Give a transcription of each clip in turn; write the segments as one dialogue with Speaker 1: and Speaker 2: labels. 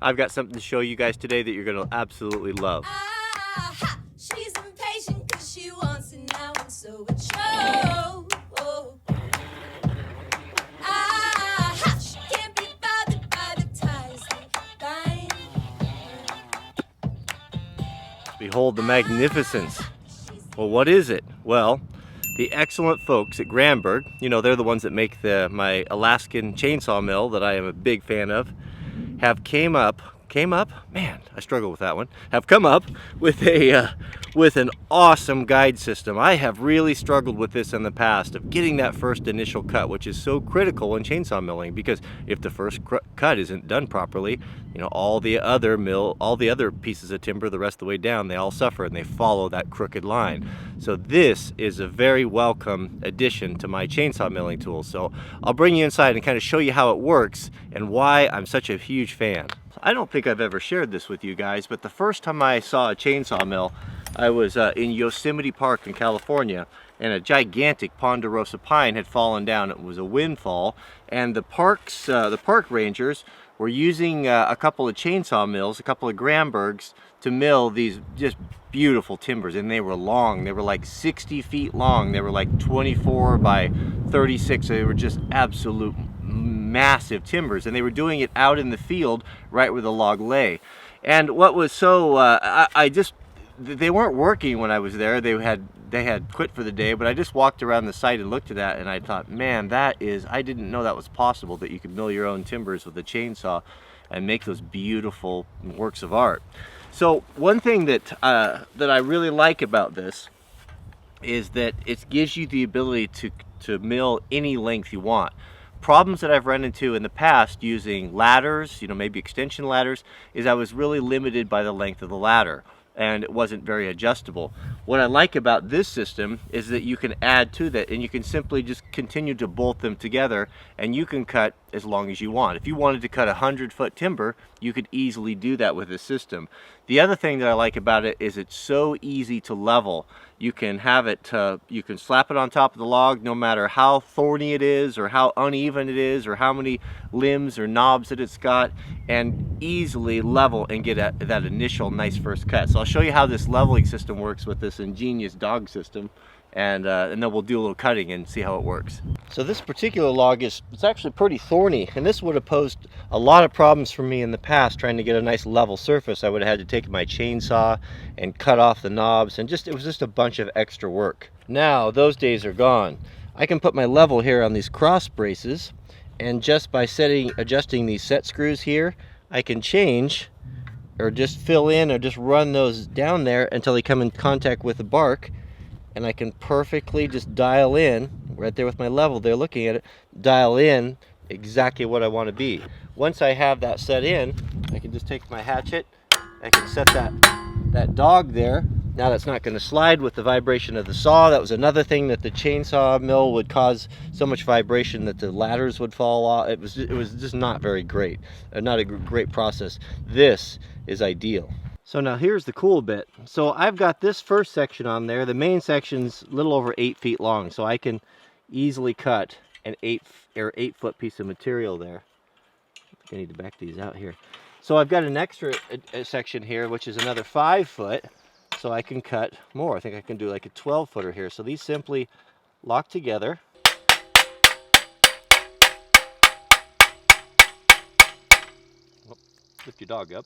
Speaker 1: I've got something to show you guys today that you're going to absolutely love.
Speaker 2: She's impatient 'cause she wants it now, and so it shows. She can't be bothered by the ties that bind.
Speaker 1: Behold the magnificence. Well, what is it? Well, the excellent folks at Granberg, you know, they're the ones that make my Alaskan chainsaw mill that I am a big fan of, have came up, man, I struggle with that one, have come up with with an awesome guide system. I have really struggled with this in the past, of getting that first initial cut, which is so critical in chainsaw milling, because if the first cut isn't done properly, you know, all the other pieces of timber the rest of the way down, they all suffer and they follow that crooked line. So this is a very welcome addition to my chainsaw milling tool. So I'll bring you inside and kind of show you how it works and why I'm such a huge fan. I don't think I've ever shared this with you guys, but the first time I saw a chainsaw mill, I was in Yosemite Park in California, and a gigantic ponderosa pine had fallen down. It was a windfall, and the park rangers were using a couple of chainsaw mills, a couple of Granbergs, to mill these just beautiful timbers, and they were long. They were like 60 feet long. They were like 24 by 36. So they were just absolute massive timbers, and they were doing it out in the field right where the log lay. And what was so they weren't working when I was there. They had quit for the day, but I just walked around the site and looked at that, and I thought, man, I didn't know that was possible, that you could mill your own timbers with a chainsaw and make those beautiful works of art. So one thing that I really like about this is that it gives you the ability to mill any length you want. Problems that I've run into in the past using ladders, you know, maybe extension ladders, is I was really limited by the length of the ladder, and it wasn't very adjustable. What I like about this system is that you can add to that, and you can simply just continue to bolt them together, and you can cut as long as you want. If you wanted to cut 100-foot timber, you could easily do that with this system. The other thing that I like about it is it's so easy to level. You can have it, you can slap it on top of the log, no matter how thorny it is, or how uneven it is, or how many limbs or knobs that it's got, and easily level and get that initial nice first cut. So I'll show you how this leveling system works with this ingenious dog system, and then we'll do a little cutting and see how it works. So this particular log it's actually pretty thorny, and this would have posed a lot of problems for me in the past trying to get a nice level surface. I would have had to take my chainsaw and cut off the knobs, and it was just a bunch of extra work. Now those days are gone. I can put my level here on these cross braces, and just by adjusting these set screws here, I can change or just fill in or just run those down there until they come in contact with the bark, and I can perfectly just dial in right there with my level there, looking at it, dial in exactly what I want to be. Once I have that set in, I can just take my hatchet, I can set that dog there. Now that's not going to slide with the vibration of the saw. That was another thing, that the chainsaw mill would cause so much vibration that the ladders would fall off. It was just not very great, not a great process. This is ideal. So now here's the cool bit. So I've got this first section on there. The main section's a little over 8 feet long, so I can easily cut an 8-foot piece of material there. I think I need to back these out here. So I've got an extra section here, which is another 5 foot, so I can cut more. I think I can do like a 12-footer here. So these simply lock together. Oh, lift your dog up.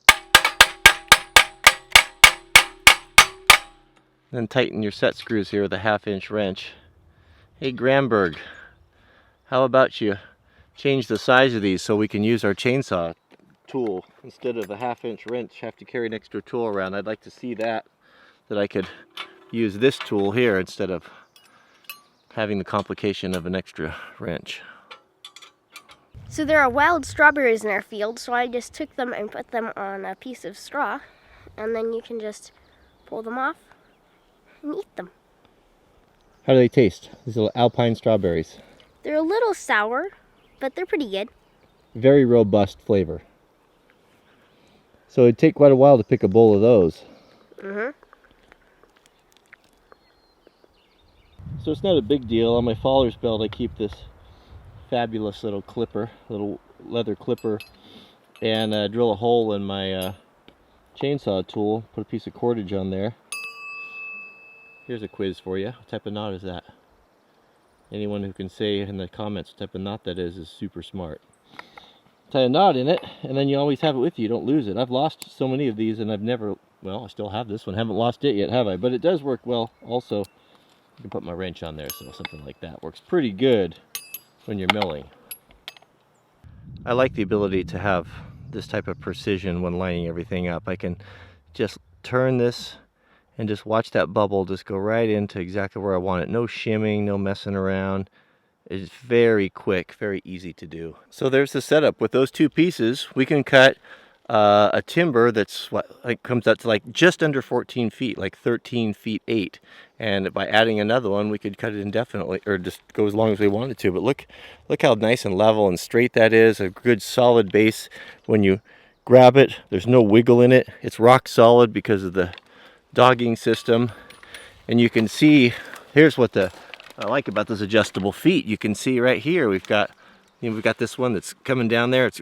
Speaker 1: Then tighten your set screws here with a 1/2-inch wrench. Hey Granberg, how about you change the size of these so we can use our chainsaw tool instead of a 1/2-inch wrench, have to carry an extra tool around. I'd like to see that I could use this tool here instead of having the complication of an extra wrench.
Speaker 3: So there are wild strawberries in our field, so I just took them and put them on a piece of straw, and then you can just pull them off and eat them.
Speaker 1: How do they taste? These little alpine strawberries.
Speaker 3: They're a little sour, but they're pretty good.
Speaker 1: Very robust flavor. So it'd take quite a while to pick a bowl of those.
Speaker 3: Mm-hmm.
Speaker 1: So it's not a big deal. On my faller's belt I keep this fabulous little clipper, little leather clipper, and drill a hole in my chainsaw tool, put a piece of cordage on there. Here's a quiz for you. What type of knot is that? Anyone who can say in the comments what type of knot that is super smart. Tie a knot in it, and then you always have it with you. You don't lose it. I've lost so many of these, and I've never, well, I still have this one. Haven't lost it yet, have I? But it does work well. Also, I can put my wrench on there, so something like that works pretty good when you're milling. I like the ability to have this type of precision when lining everything up. I can just turn this and just watch that bubble just go right into exactly where I want it. No shimming, no messing around. It's very quick, very easy to do. So there's the setup. With those two pieces, we can cut a timber that's what, like, comes out to like just under 14 feet, like 13 feet 8. And by adding another one, we could cut it indefinitely, or just go as long as we wanted to. But look how nice and level and straight that is. A good solid base. When you grab it, there's no wiggle in it. It's rock solid because of the dogging system. And you can see, here's what I like about those adjustable feet. You can see right here we've got this one that's coming down there. It's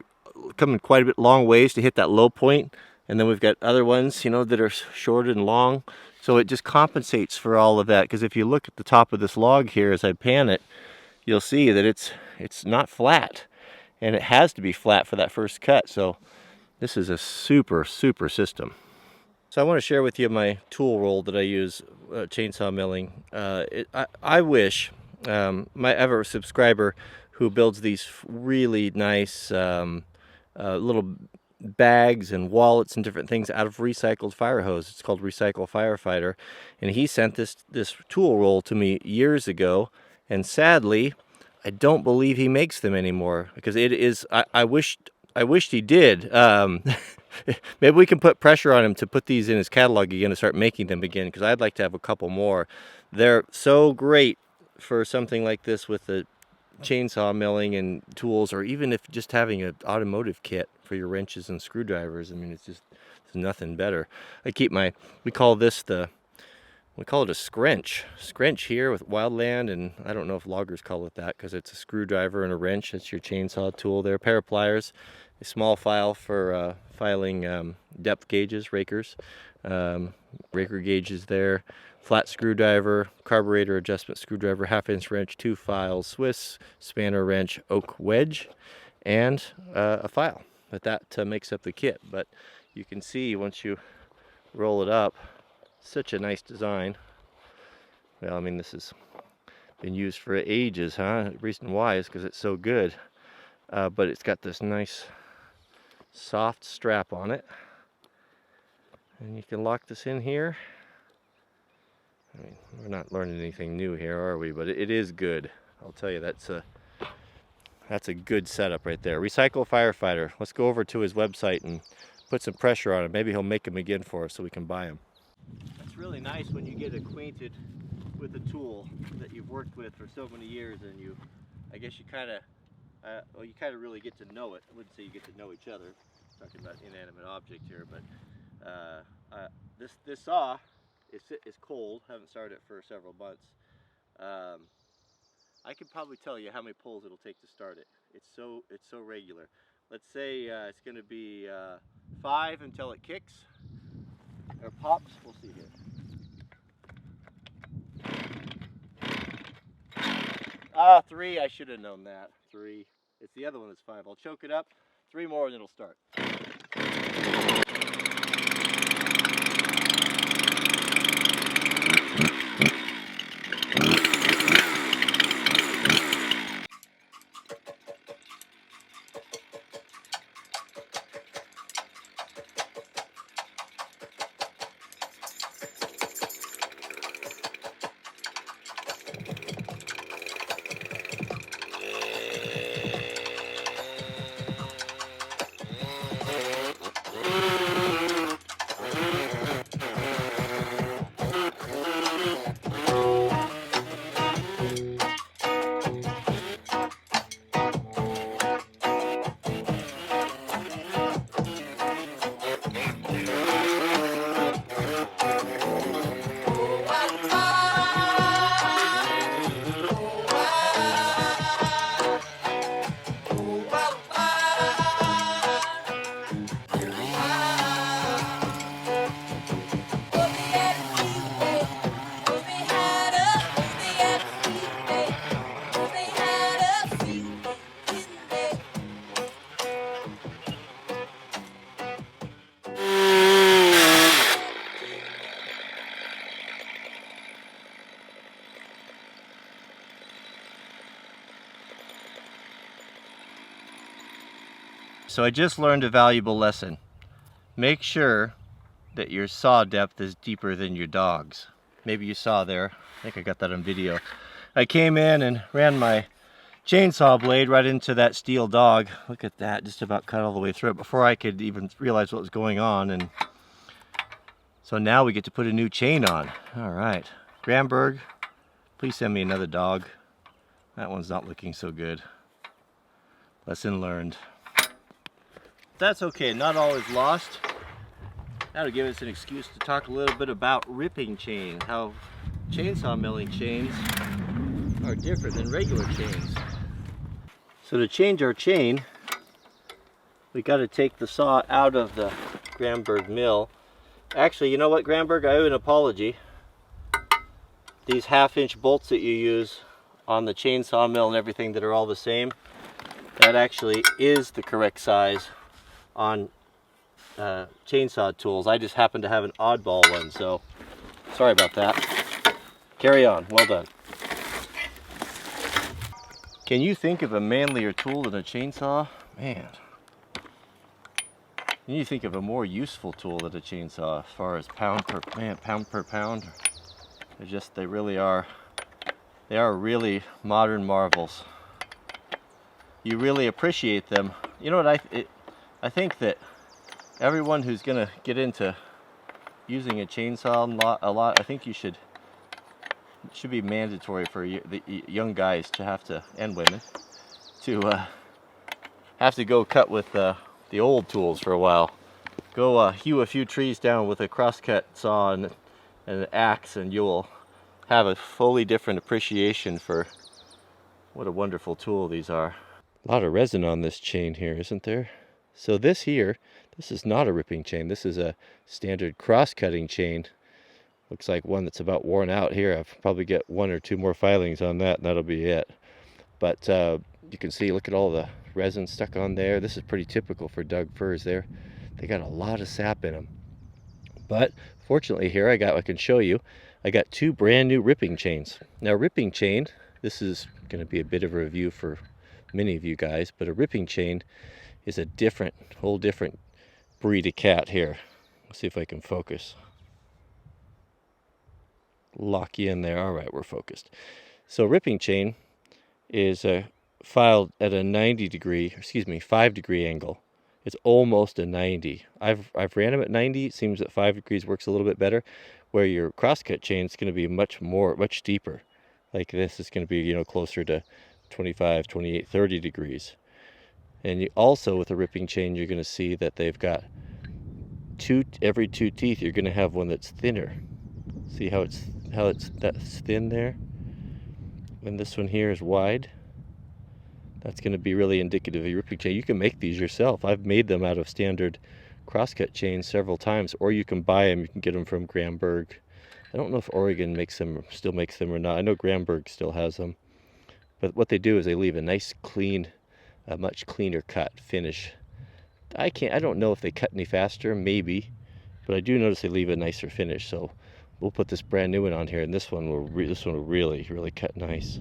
Speaker 1: coming quite a bit long ways to hit that low point, and then we've got other ones, you know, that are short and long. So it just compensates for all of that, because if you look at the top of this log here as I pan it, you'll see that it's not flat, and it has to be flat for that first cut. So this is a super system. So I want to share with you my tool roll that I use chainsaw milling. I wish I have a subscriber who builds these really nice little bags and wallets and different things out of recycled fire hose. It's called Recycle Firefighter, and he sent this tool roll to me years ago, and sadly I don't believe he makes them anymore, because it is, I wished he did. Maybe we can put pressure on him to put these in his catalog again and start making them again, because I'd like to have a couple more. They're so great for something like this with the chainsaw milling and tools, or even if just having an automotive kit for your wrenches and screwdrivers. I mean, it's nothing better. We call it a scrench here with wildland, and I don't know if loggers call it that, because it's a screwdriver and a wrench. It's your chainsaw tool there. A pair of pliers, a small file for filing depth gauges, rakers, raker gauges there, flat screwdriver, carburetor adjustment screwdriver, 1/2-inch wrench, 2 files, Swiss spanner wrench, oak wedge, and a file. But that makes up the kit. But you can see once you roll it up, such a nice design. Well, I mean, this has been used for ages, huh? The reason why is because it's so good. But it's got this nice soft strap on it, and you can lock this in here. I mean, we're not learning anything new here, are we? But it is good. I'll tell you, that's a good setup right there. Recycle Firefighter. Let's go over to his website and put some pressure on him. Maybe he'll make them again for us so we can buy them. It's really nice when you get acquainted with a tool that you've worked with for so many years, and I guess you kind of really get to know it. I wouldn't say you get to know each other. I'm talking about inanimate object here, but this saw is cold. Haven't started it for several months. I could probably tell you how many pulls it'll take to start it. It's so regular. Let's say it's going to be 5 until it kicks or pops. We'll see here. 3. I should have known that. 3. It's the other one that's 5. I'll choke it up. 3 more and it'll start. so I just learned a valuable lesson. Make sure that your saw depth is deeper than your dog's. Maybe you saw there, I think I got that on video. I came in and ran my chainsaw blade right into that steel dog. Look at that, just about cut all the way through it before I could even realize what was going on. And so now we get to put a new chain on. All right, Granberg, please send me another dog. That one's not looking so good. Lesson learned. That's okay, not all is lost. That'll give us an excuse to talk a little bit about ripping chain, how chainsaw milling chains are different than regular chains. So to change our chain, we got to take the saw out of the Granberg mill. Actually, you know what, Granberg, I owe an apology. These 1/2-inch bolts that you use on the chainsaw mill and everything that are all the same, that actually is the correct size on chainsaw tools. I just happen to have an oddball one, so sorry about that. Carry on, well done. Can you think of a manlier tool than a chainsaw? Man. Can you think of a more useful tool than a chainsaw as far as pound per pound? They really are. They are really modern marvels. You really appreciate them. You know what, I think that everyone who's gonna get into using a chainsaw a lot, I think it should be mandatory for the young guys to have to, and women, to have to go cut with the old tools for a while. Go hew a few trees down with a crosscut saw and an axe, and you'll have a fully different appreciation for what a wonderful tool these are. A lot of resin on this chain here, isn't there? So this here, this is not a ripping chain. This is a standard cross-cutting chain. Looks like one that's about worn out here. I'll probably get 1 or 2 more filings on that, and that'll be it. But you can see, look at all the resin stuck on there. This is pretty typical for Doug firs. They got a lot of sap in them. But fortunately here, I can show you, I got 2 brand new ripping chains. Now ripping chain, this is going to be a bit of a review for many of you guys, but a ripping chain is a whole different breed of cat here. Let's see if I can focus. Lock you in there. All right, we're focused. So ripping chain is filed at a 5-degree angle. It's almost a 90. I've ran them at 90. It seems that 5 degrees works a little bit better. Where your crosscut chain is going to be much deeper. Like this is going to be, closer to 25, 28, 30 degrees. And you also, with a ripping chain, you're going to see that they've got every 2 teeth. You're going to have one that's thinner. See how that's thin there, and this one here is wide. That's going to be really indicative of your ripping chain. You can make these yourself. I've made them out of standard crosscut chains several times, or you can buy them. You can get them from Granberg. I don't know if Oregon still makes them or not. I know Granberg still has them. But what they do is they leave a nice clean, a much cleaner cut finish. I don't know if they cut any faster, maybe, but I do notice they leave a nicer finish. So we'll put this brand new one on here, and this one will really cut nice.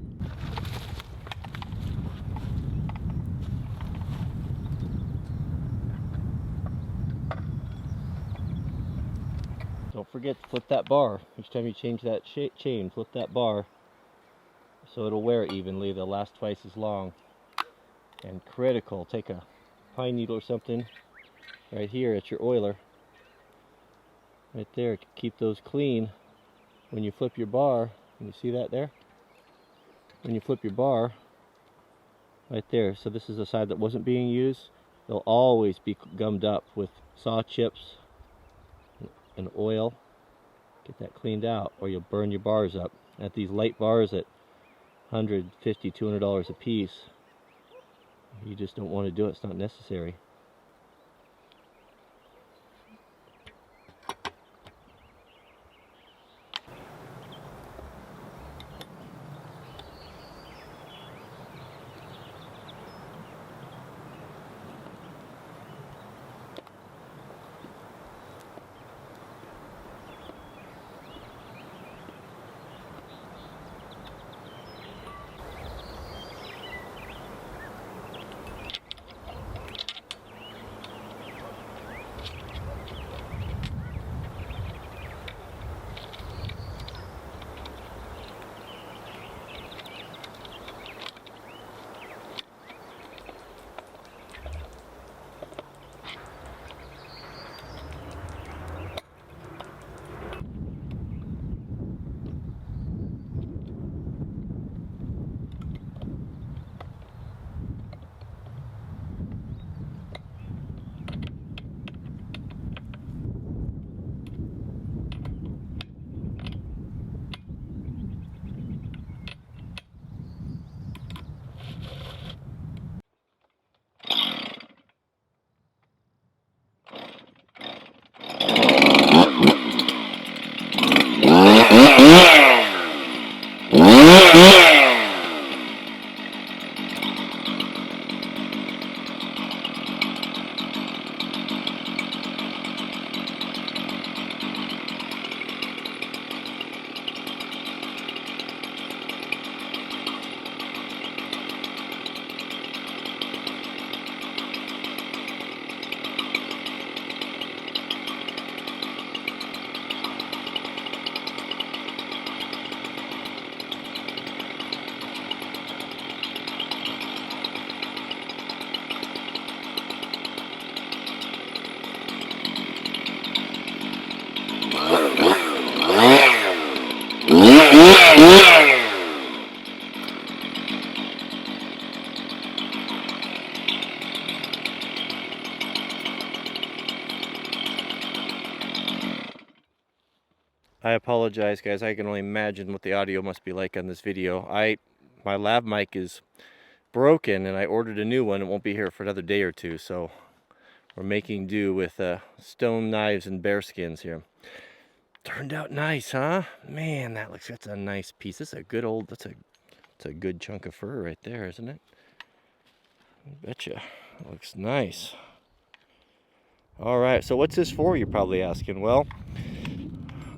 Speaker 1: Don't forget to flip that bar. Each time you change that chain, flip that bar so it'll wear evenly. They'll last twice as long. And critical, take a pine needle or something right here at your oiler. Right there, keep those clean. When you flip your bar, can you see that there? When you flip your bar, right there, so this is the side that wasn't being used, they'll always be gummed up with saw chips and oil. Get that cleaned out, or you'll burn your bars up. At these light bars at $150, $200 a piece, you just don't want to do it. It's not necessary. I apologize, guys. I can only imagine what the audio must be like on this video. My lav mic is broken, and I ordered a new one. It won't be here for another day or two, so we're making do with stone knives and bear skins here. Turned out nice, huh? Man, that's a nice piece. That's a good chunk of fur right there, isn't it? I betcha. It looks nice. All right, so what's this for, you're probably asking? Well,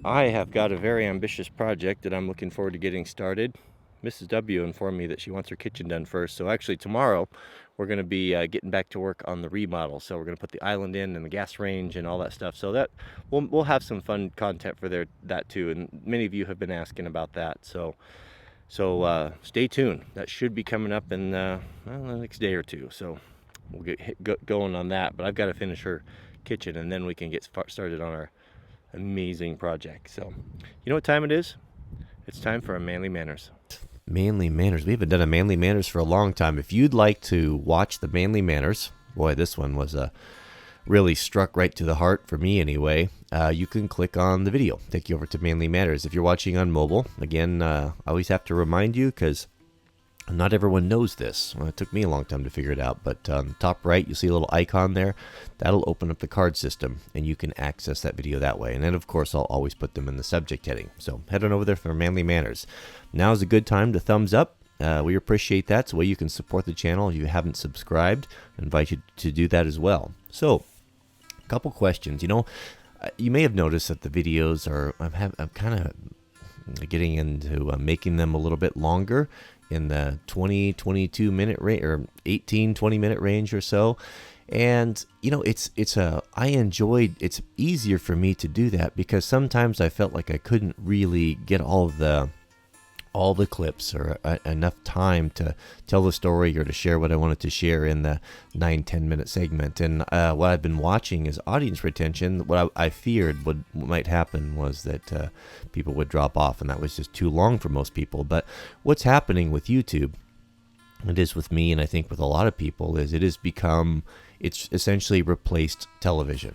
Speaker 1: I have got a very ambitious project that I'm looking forward to getting started. Mrs. W informed me that she wants her kitchen done first, so actually tomorrow we're going to be getting back to work on the remodel. So we're going to put the island in and the gas range and all that stuff. So that we'll have some fun content for that too, and many of you have been asking about that. So stay tuned. That should be coming up in the next day or two. So we'll get going on that. But I've got to finish her kitchen, and then we can get started on our amazing project. So you know what time it is? It's time for a Manly Manners. Manly Manners. We haven't done a Manly Manners for a long time. If you'd like to watch the Manly Manners, boy, this one was really struck right to the heart for me anyway. You can click on the video, take you over to Manly Manners. If you're watching on mobile, again, I always have to remind you because not everyone knows this. Well, it took me a long time to figure it out, but on the top right, you see a little icon there. That'll open up the card system, and you can access that video that way. And then, of course, I'll always put them in the subject heading. So head on over there for Manly Manners. Now is a good time to thumbs up. We appreciate that. It's a way you can support the channel. If you haven't subscribed, I invite you to do that as well. So, a couple questions. You know, you may have noticed that the videos I'm kind of getting into making them a little bit longer, in the 22 minute range, or 20 minute range or so. And you know, it's easier for me to do that because sometimes I felt like I couldn't really get all the clips or enough time to tell the story or to share what I wanted to share in the 9-10 minute segment. And what I've been watching is audience retention. What I feared what might happen was that people would drop off, and that was just too long for most people. But what's happening with YouTube, it is with me, and I think with a lot of people, is it's essentially replaced television.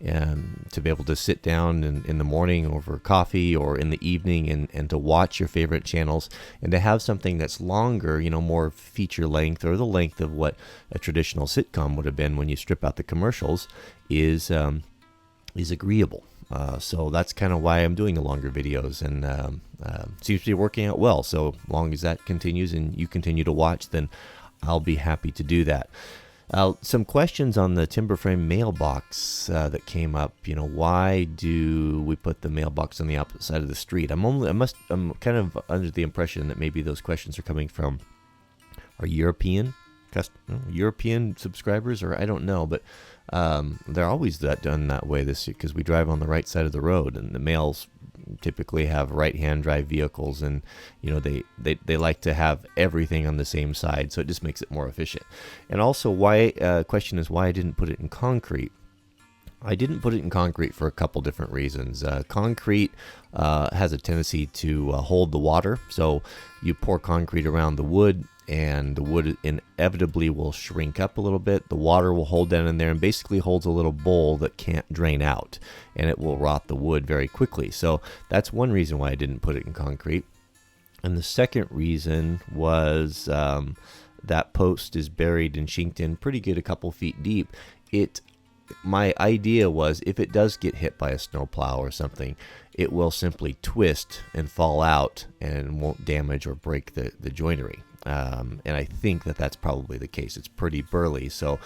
Speaker 1: And to be able to sit down in the morning over coffee or in the evening and to watch your favorite channels and to have something that's longer, you know, more feature length or the length of what a traditional sitcom would have been when you strip out the commercials is agreeable. So that's kind of why I'm doing the longer videos, and seems to be working out well. So long as that continues and you continue to watch, then I'll be happy to do that. Some questions on the timber frame mailbox that came up. You know, why do we put the mailbox on the opposite side of the street? I'm kind of under the impression that maybe those questions are coming from our European subscribers, or I don't know, but they're always done that way this year because we drive on the right side of the road, and the mails typically have right-hand drive vehicles, and you know they like to have everything on the same side, so it just makes it more efficient. And also, question is why I didn't put it in concrete. I didn't put it in concrete for a couple different reasons. Concrete has a tendency to hold the water, so you pour concrete around the wood, and the wood inevitably will shrink up a little bit. The water will hold down in there and basically holds a little bowl that can't drain out, and it will rot the wood very quickly. So that's one reason why I didn't put it in concrete. And the second reason was that post is buried and chinked in pretty good, a couple feet deep. My idea was if it does get hit by a snowplow or something, it will simply twist and fall out and won't damage or break the joinery. And I think that's probably the case. It's pretty burly, so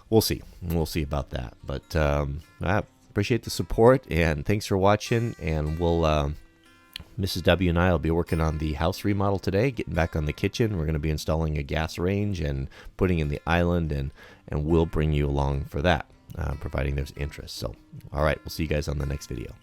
Speaker 1: we'll see. We'll see about that. But I appreciate the support, and thanks for watching. And Mrs. W and I will be working on the house remodel today, getting back on the kitchen. We're going to be installing a gas range and putting in the island, and we'll bring you along for that, providing there's interest. So, all right, we'll see you guys on the next video.